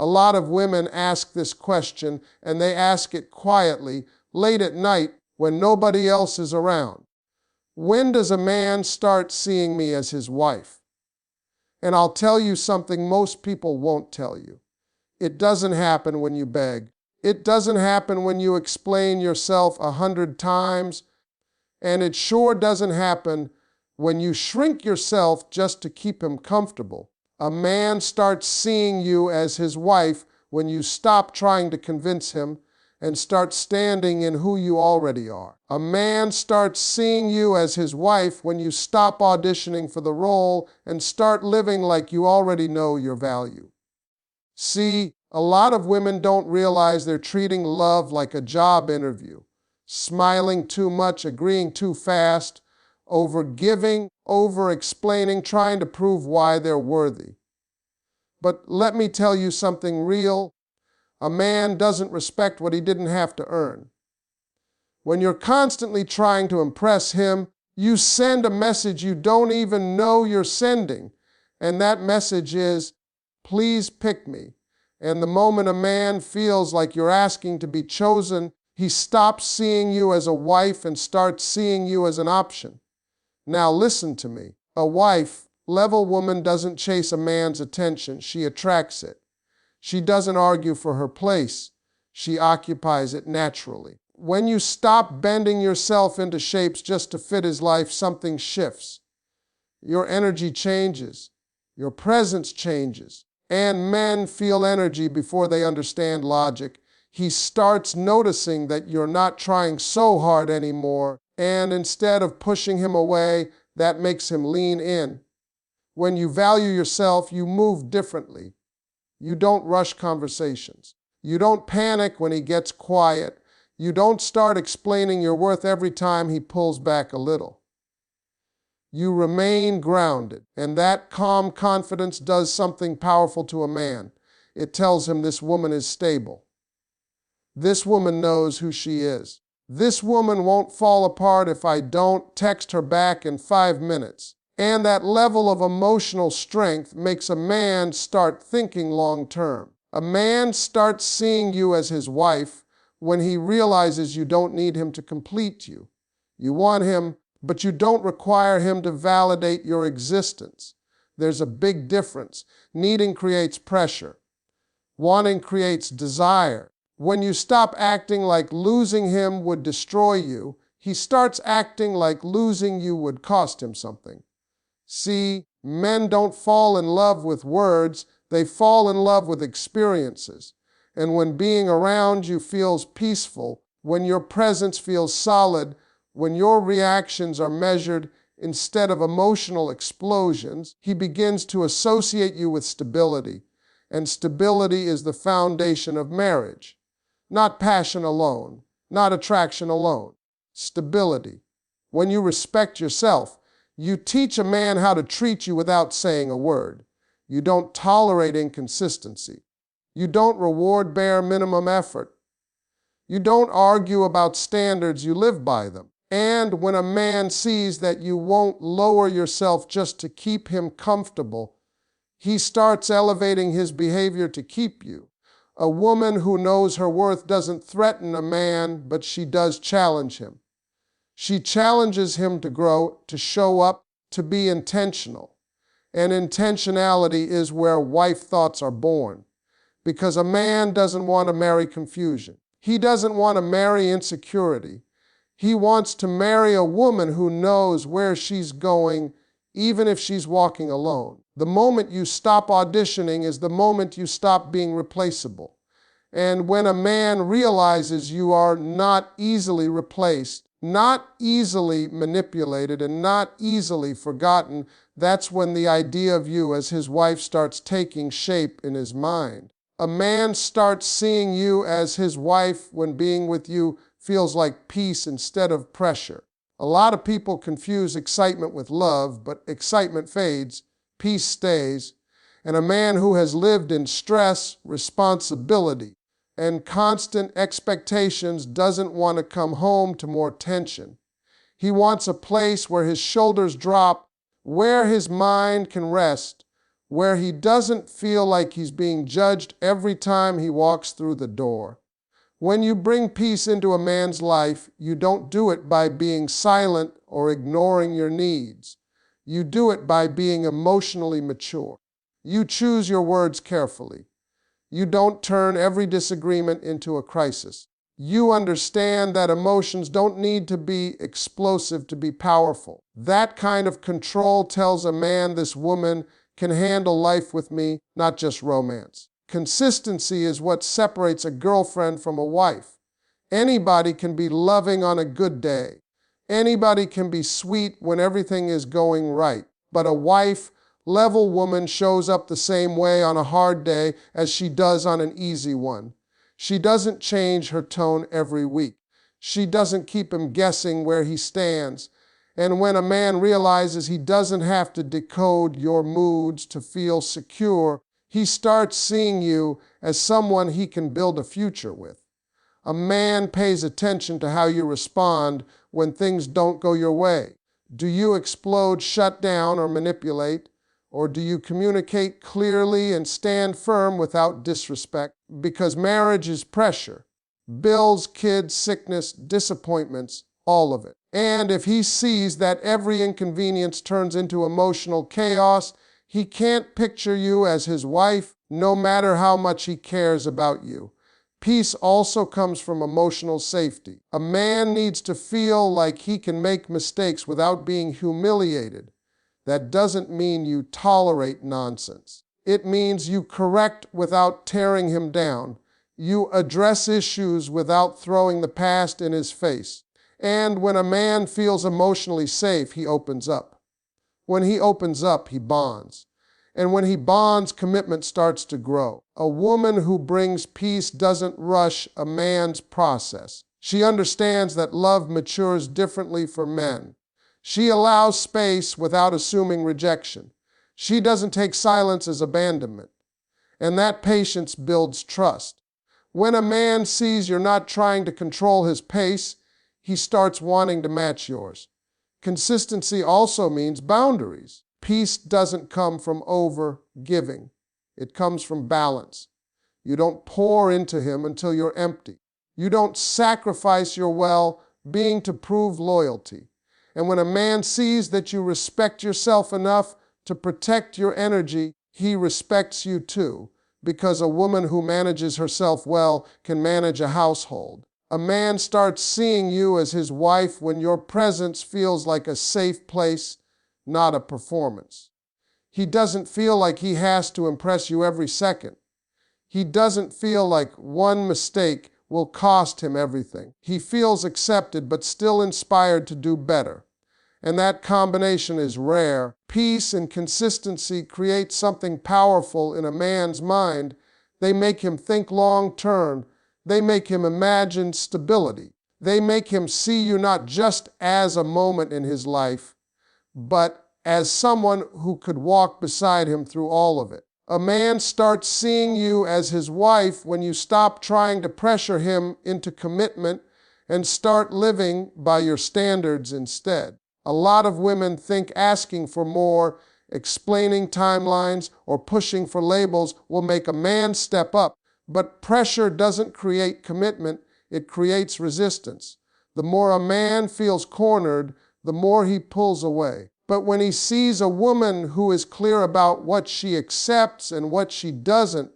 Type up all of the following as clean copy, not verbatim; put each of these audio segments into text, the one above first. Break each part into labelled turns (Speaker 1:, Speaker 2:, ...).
Speaker 1: A lot of women ask this question, and they ask it quietly, late at night, when nobody else is around. When does a man start seeing me as his wife? And I'll tell you something most people won't tell you. It doesn't happen when you beg. It doesn't happen when you explain yourself 100 times. And it sure doesn't happen when you shrink yourself just to keep him comfortable. A man starts seeing you as his wife when you stop trying to convince him and start standing in who you already are. A man starts seeing you as his wife when you stop auditioning for the role and start living like you already know your value. See, a lot of women don't realize they're treating love like a job interview, smiling too much, agreeing too fast, over-giving, over-explaining, trying to prove why they're worthy. But let me tell you something real. A man doesn't respect what he didn't have to earn. When you're constantly trying to impress him, you send a message you don't even know you're sending. And that message is, please pick me. And the moment a man feels like you're asking to be chosen, he stops seeing you as a wife and starts seeing you as an option. Now listen to me. A wife-level woman doesn't chase a man's attention. She attracts it. She doesn't argue for her place. She occupies it naturally. When you stop bending yourself into shapes just to fit his life, something shifts. Your energy changes. Your presence changes. And men feel energy before they understand logic. He starts noticing that you're not trying so hard anymore, and instead of pushing him away, that makes him lean in. When you value yourself, you move differently. You don't rush conversations. You don't panic when he gets quiet. You don't start explaining your worth every time he pulls back a little. You remain grounded, and that calm confidence does something powerful to a man. It tells him this woman is stable. This woman knows who she is. This woman won't fall apart if I don't text her back in 5 minutes. And that level of emotional strength makes a man start thinking long term. A man starts seeing you as his wife when he realizes you don't need him to complete you. You want him, but you don't require him to validate your existence. There's a big difference. Needing creates pressure. Wanting creates desire. When you stop acting like losing him would destroy you, he starts acting like losing you would cost him something. See, men don't fall in love with words, they fall in love with experiences. And when being around you feels peaceful, when your presence feels solid, when your reactions are measured instead of emotional explosions, he begins to associate you with stability. And stability is the foundation of marriage. Not passion alone, not attraction alone. Stability. When you respect yourself, you teach a man how to treat you without saying a word. You don't tolerate inconsistency. You don't reward bare minimum effort. You don't argue about standards, you live by them. And when a man sees that you won't lower yourself just to keep him comfortable, he starts elevating his behavior to keep you. A woman who knows her worth doesn't threaten a man, but she does challenge him. She challenges him to grow, to show up, to be intentional. And intentionality is where wife thoughts are born. Because a man doesn't want to marry confusion. He doesn't want to marry insecurity. He wants to marry a woman who knows where she's going, even if she's walking alone. The moment you stop auditioning is the moment you stop being replaceable. And when a man realizes you are not easily replaced, not easily manipulated, and not easily forgotten, that's when the idea of you as his wife starts taking shape in his mind. A man starts seeing you as his wife when being with you feels like peace instead of pressure. A lot of people confuse excitement with love, but excitement fades, peace stays, and a man who has lived in stress, responsibility, and constant expectations doesn't want to come home to more tension. He wants a place where his shoulders drop, where his mind can rest, where he doesn't feel like he's being judged every time he walks through the door. When you bring peace into a man's life, you don't do it by being silent or ignoring your needs. You do it by being emotionally mature. You choose your words carefully. You don't turn every disagreement into a crisis. You understand that emotions don't need to be explosive to be powerful. That kind of control tells a man, this woman can handle life with me, not just romance. Consistency is what separates a girlfriend from a wife. Anybody can be loving on a good day. Anybody can be sweet when everything is going right. But a wife, level woman shows up the same way on a hard day as she does on an easy one. She doesn't change her tone every week. She doesn't keep him guessing where he stands. And when a man realizes he doesn't have to decode your moods to feel secure, he starts seeing you as someone he can build a future with. A man pays attention to how you respond when things don't go your way. Do you explode, shut down, or manipulate? Or do you communicate clearly and stand firm without disrespect? Because marriage is pressure. Bills, kids, sickness, disappointments, all of it. And if he sees that every inconvenience turns into emotional chaos, he can't picture you as his wife, no matter how much he cares about you. Peace also comes from emotional safety. A man needs to feel like he can make mistakes without being humiliated. That doesn't mean you tolerate nonsense. It means you correct without tearing him down. You address issues without throwing the past in his face. And when a man feels emotionally safe, he opens up. When he opens up, he bonds. And when he bonds, commitment starts to grow. A woman who brings peace doesn't rush a man's process. She understands that love matures differently for men. She allows space without assuming rejection. She doesn't take silence as abandonment. And that patience builds trust. When a man sees you're not trying to control his pace, he starts wanting to match yours. Consistency also means boundaries. Peace doesn't come from over-giving. It comes from balance. You don't pour into him until you're empty. You don't sacrifice your well-being to prove loyalty. And when a man sees that you respect yourself enough to protect your energy, he respects you too, because a woman who manages herself well can manage a household. A man starts seeing you as his wife when your presence feels like a safe place, not a performance. He doesn't feel like he has to impress you every second. He doesn't feel like one mistake will cost him everything. He feels accepted but still inspired to do better. And that combination is rare. Peace and consistency create something powerful in a man's mind. They make him think long-term. They make him imagine stability. They make him see you not just as a moment in his life, but as someone who could walk beside him through all of it. A man starts seeing you as his wife when you stop trying to pressure him into commitment and start living by your standards instead. A lot of women think asking for more, explaining timelines, or pushing for labels will make a man step up. But pressure doesn't create commitment, it creates resistance. The more a man feels cornered, the more he pulls away. But when he sees a woman who is clear about what she accepts and what she doesn't,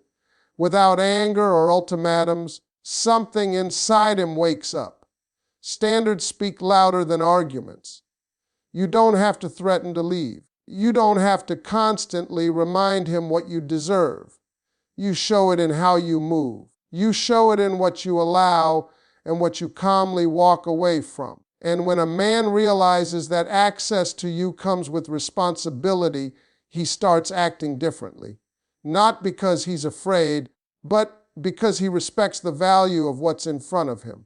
Speaker 1: without anger or ultimatums, something inside him wakes up. Standards speak louder than arguments. You don't have to threaten to leave. You don't have to constantly remind him what you deserve. You show it in how you move. You show it in what you allow and what you calmly walk away from. And when a man realizes that access to you comes with responsibility, he starts acting differently. Not because he's afraid, but because he respects the value of what's in front of him.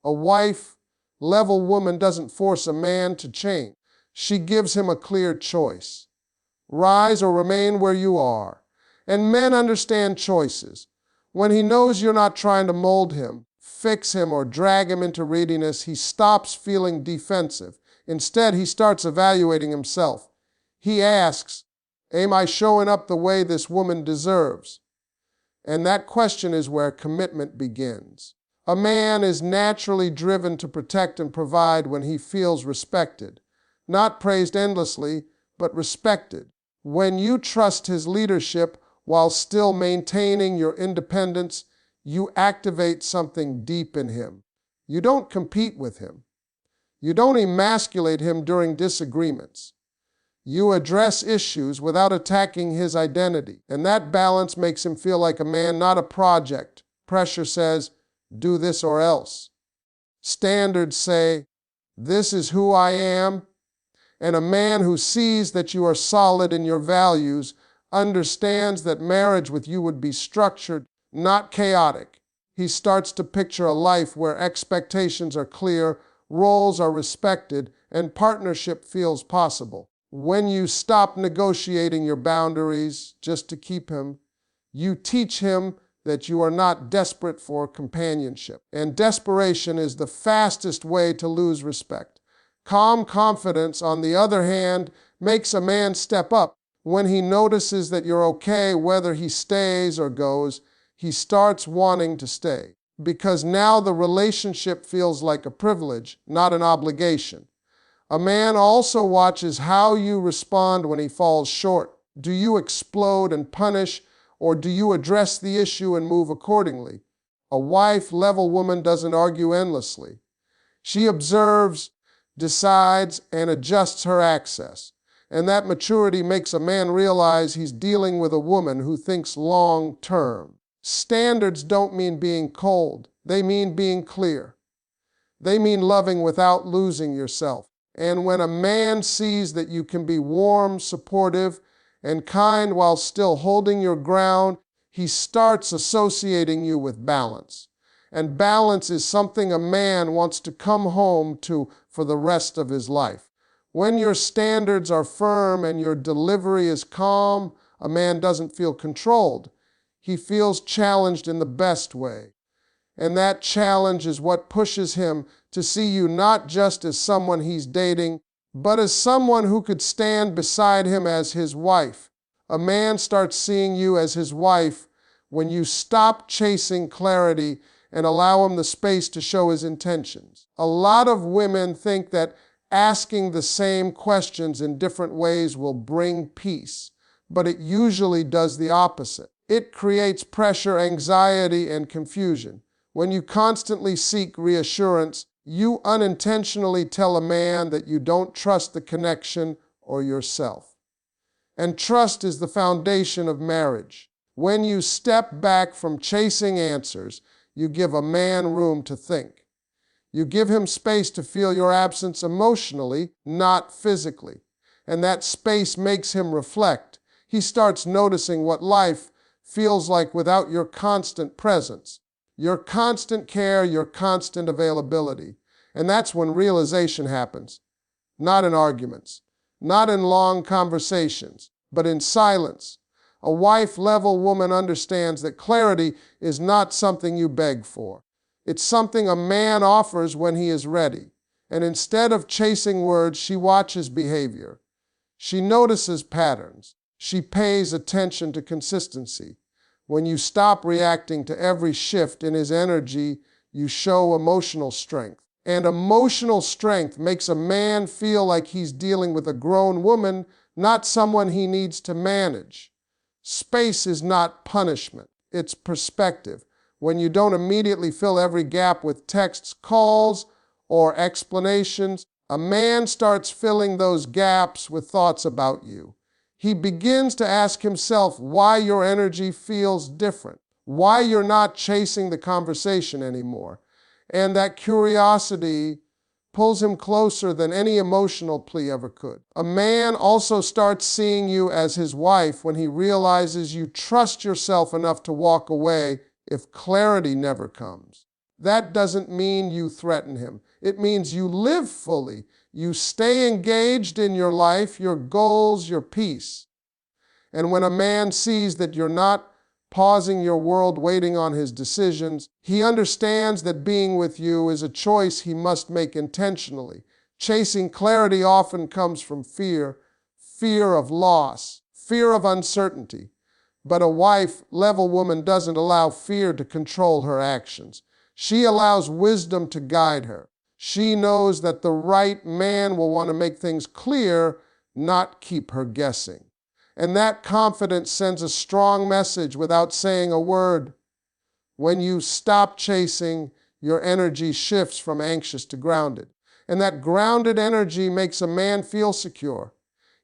Speaker 1: A wife, level woman doesn't force a man to change. She gives him a clear choice. Rise or remain where you are. And men understand choices. When he knows you're not trying to mold him, fix him, or drag him into readiness, he stops feeling defensive. Instead, he starts evaluating himself. He asks, Am I showing up the way this woman deserves? And that question is where commitment begins. A man is naturally driven to protect and provide when he feels respected. Not praised endlessly, but respected. When you trust his leadership while still maintaining your independence, you activate something deep in him. You don't compete with him. You don't emasculate him during disagreements. You address issues without attacking his identity, and that balance makes him feel like a man, not a project. Pressure says, do this or else. Standards say, this is who I am. And a man who sees that you are solid in your values understands that marriage with you would be structured, not chaotic. He starts to picture a life where expectations are clear, roles are respected, and partnership feels possible. When you stop negotiating your boundaries just to keep him, you teach him that you are not desperate for companionship. And desperation is the fastest way to lose respect. Calm confidence, on the other hand, makes a man step up. When he notices that you're okay whether he stays or goes, he starts wanting to stay. Because now the relationship feels like a privilege, not an obligation. A man also watches how you respond when he falls short. Do you explode and punish, or do you address the issue and move accordingly? A wife-level woman doesn't argue endlessly. She observes, decides, and adjusts her access. And that maturity makes a man realize he's dealing with a woman who thinks long-term. Standards don't mean being cold. They mean being clear. They mean loving without losing yourself. And when a man sees that you can be warm, supportive, and kind while still holding your ground, he starts associating you with balance. And balance is something a man wants to come home to for the rest of his life. When your standards are firm and your delivery is calm, a man doesn't feel controlled. He feels challenged in the best way. And that challenge is what pushes him to see you not just as someone he's dating, but as someone who could stand beside him as his wife. A man starts seeing you as his wife when you stop chasing clarity and allow him the space to show his intentions. A lot of women think that asking the same questions in different ways will bring peace, but it usually does the opposite. It creates pressure, anxiety, and confusion. When you constantly seek reassurance, you unintentionally tell a man that you don't trust the connection or yourself. And trust is the foundation of marriage. When you step back from chasing answers, you give a man room to think. You give him space to feel your absence emotionally, not physically. And that space makes him reflect. He starts noticing what life feels like without your constant presence. Your constant care, your constant availability. And that's when realization happens. Not in arguments, not in long conversations, but in silence. A wife-level woman understands that clarity is not something you beg for. It's something a man offers when he is ready. And instead of chasing words, she watches behavior. She notices patterns. She pays attention to consistency. When you stop reacting to every shift in his energy, you show emotional strength. And emotional strength makes a man feel like he's dealing with a grown woman, not someone he needs to manage. Space is not punishment, it's perspective. When you don't immediately fill every gap with texts, calls, or explanations, a man starts filling those gaps with thoughts about you. He begins to ask himself why your energy feels different, why you're not chasing the conversation anymore. And that curiosity pulls him closer than any emotional plea ever could. A man also starts seeing you as his wife when he realizes you trust yourself enough to walk away if clarity never comes. That doesn't mean you threaten him. It means you live fully. You stay engaged in your life, your goals, your peace. And when a man sees that you're not pausing your world waiting on his decisions, he understands that being with you is a choice he must make intentionally. Chasing clarity often comes from fear of loss, fear of uncertainty. But a wife-level woman doesn't allow fear to control her actions. She allows wisdom to guide her. She knows that the right man will want to make things clear, not keep her guessing. And that confidence sends a strong message without saying a word. When you stop chasing, your energy shifts from anxious to grounded. And that grounded energy makes a man feel secure.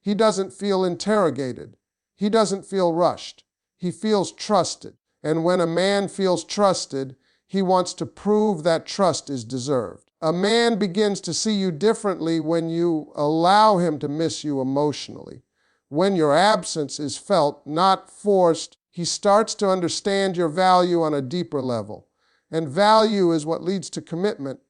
Speaker 1: He doesn't feel interrogated. He doesn't feel rushed. He feels trusted. And when a man feels trusted, he wants to prove that trust is deserved. A man begins to see you differently when you allow him to miss you emotionally. When your absence is felt, not forced, he starts to understand your value on a deeper level. And value is what leads to commitment,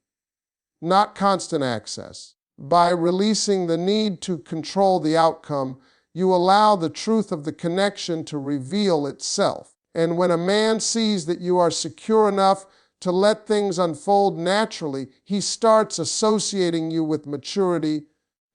Speaker 1: not constant access. By releasing the need to control the outcome, you allow the truth of the connection to reveal itself. And when a man sees that you are secure enough to let things unfold naturally, he starts associating you with maturity,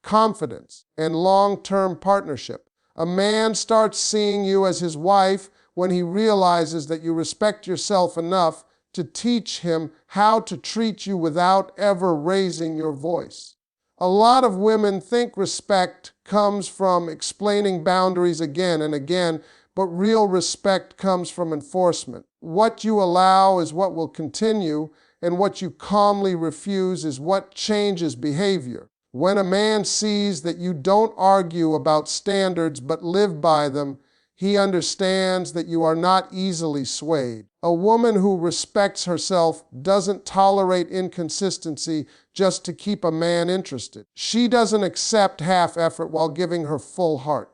Speaker 1: confidence, and long-term partnership. A man starts seeing you as his wife when he realizes that you respect yourself enough to teach him how to treat you without ever raising your voice. A lot of women think respect comes from explaining boundaries again and again, but real respect comes from enforcement. What you allow is what will continue, and what you calmly refuse is what changes behavior. When a man sees that you don't argue about standards but live by them, he understands that you are not easily swayed. A woman who respects herself doesn't tolerate inconsistency just to keep a man interested. She doesn't accept half effort while giving her full heart.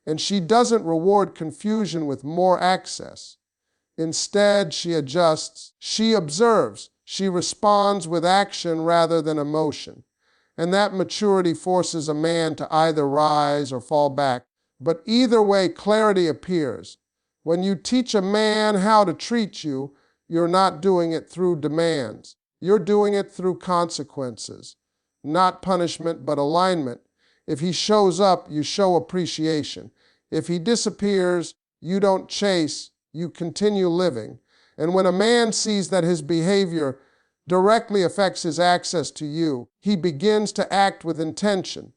Speaker 1: And she doesn't reward confusion with more access. Instead, she adjusts, she observes, she responds with action rather than emotion. And that maturity forces a man to either rise or fall back. But either way, clarity appears. When you teach a man how to treat you, you're not doing it through demands. You're doing it through consequences. Not punishment, but alignment. If he shows up, you show appreciation. If he disappears, you don't chase, you continue living. And when a man sees that his behavior directly affects his access to you, he begins to act with intention,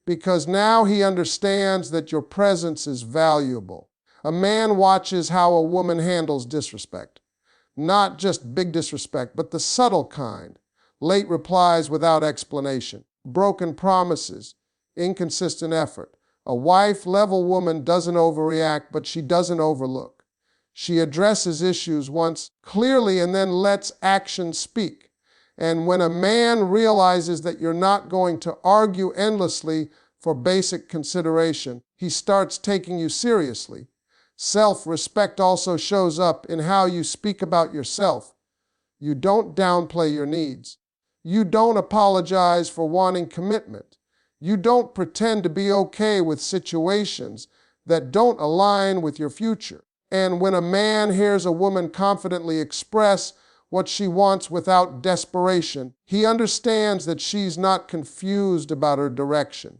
Speaker 1: because now he understands that your presence is valuable. A man watches how a woman handles disrespect. Not just big disrespect, but the subtle kind. Late replies without explanation, broken promises, inconsistent effort. A wife-level woman doesn't overreact, but she doesn't overlook. She addresses issues once clearly and then lets action speak. And when a man realizes that you're not going to argue endlessly for basic consideration, he starts taking you seriously. Self-respect also shows up in how you speak about yourself. You don't downplay your needs. You don't apologize for wanting commitment. You don't pretend to be okay with situations that don't align with your future. And when a man hears a woman confidently express what she wants without desperation, he understands that she's not confused about her direction.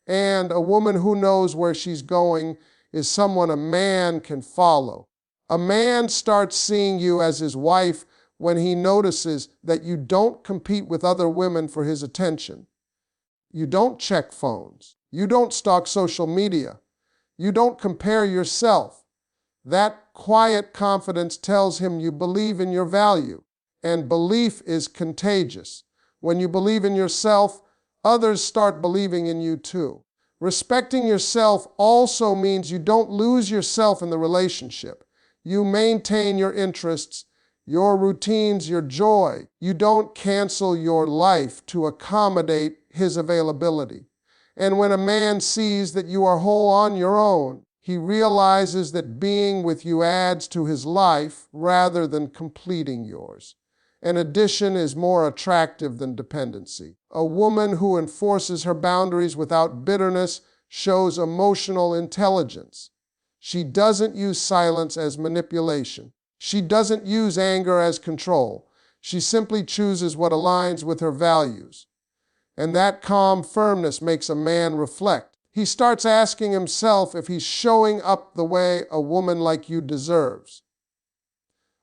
Speaker 1: And a woman who knows where she's going is someone a man can follow. A man starts seeing you as his wife when he notices that you don't compete with other women for his attention. You don't check phones. You don't stalk social media. You don't compare yourself. That quiet confidence tells him you believe in your value. And belief is contagious. When you believe in yourself, others start believing in you too. Respecting yourself also means you don't lose yourself in the relationship. You maintain your interests, your routines, your joy. You don't cancel your life to accommodate his availability. And when a man sees that you are whole on your own, he realizes that being with you adds to his life rather than completing yours. And addition is more attractive than dependency. A woman who enforces her boundaries without bitterness shows emotional intelligence. She doesn't use silence as manipulation. She doesn't use anger as control. She simply chooses what aligns with her values. And that calm firmness makes a man reflect. He starts asking himself if he's showing up the way a woman like you deserves.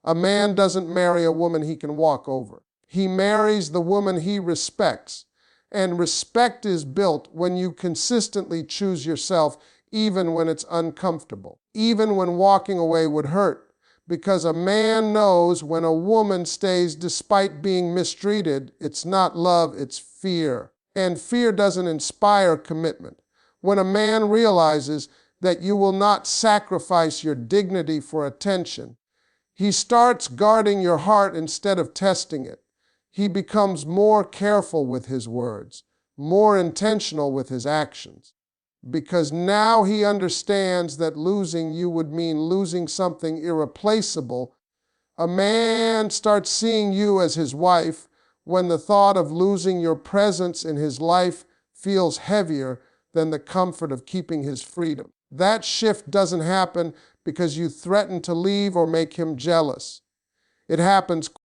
Speaker 1: A man doesn't marry a woman he can walk over. He marries the woman he respects. And respect is built when you consistently choose yourself, even when it's uncomfortable, even when walking away would hurt. Because a man knows when a woman stays despite being mistreated, it's not love, it's fear. And fear doesn't inspire commitment. When a man realizes that you will not sacrifice your dignity for attention, he starts guarding your heart instead of testing it. He becomes more careful with his words, more intentional with his actions. Because now he understands that losing you would mean losing something irreplaceable. A man starts seeing you as his wife when the thought of losing your presence in his life feels heavier than the comfort of keeping his freedom. That shift doesn't happen because you threaten to leave or make him jealous. It happens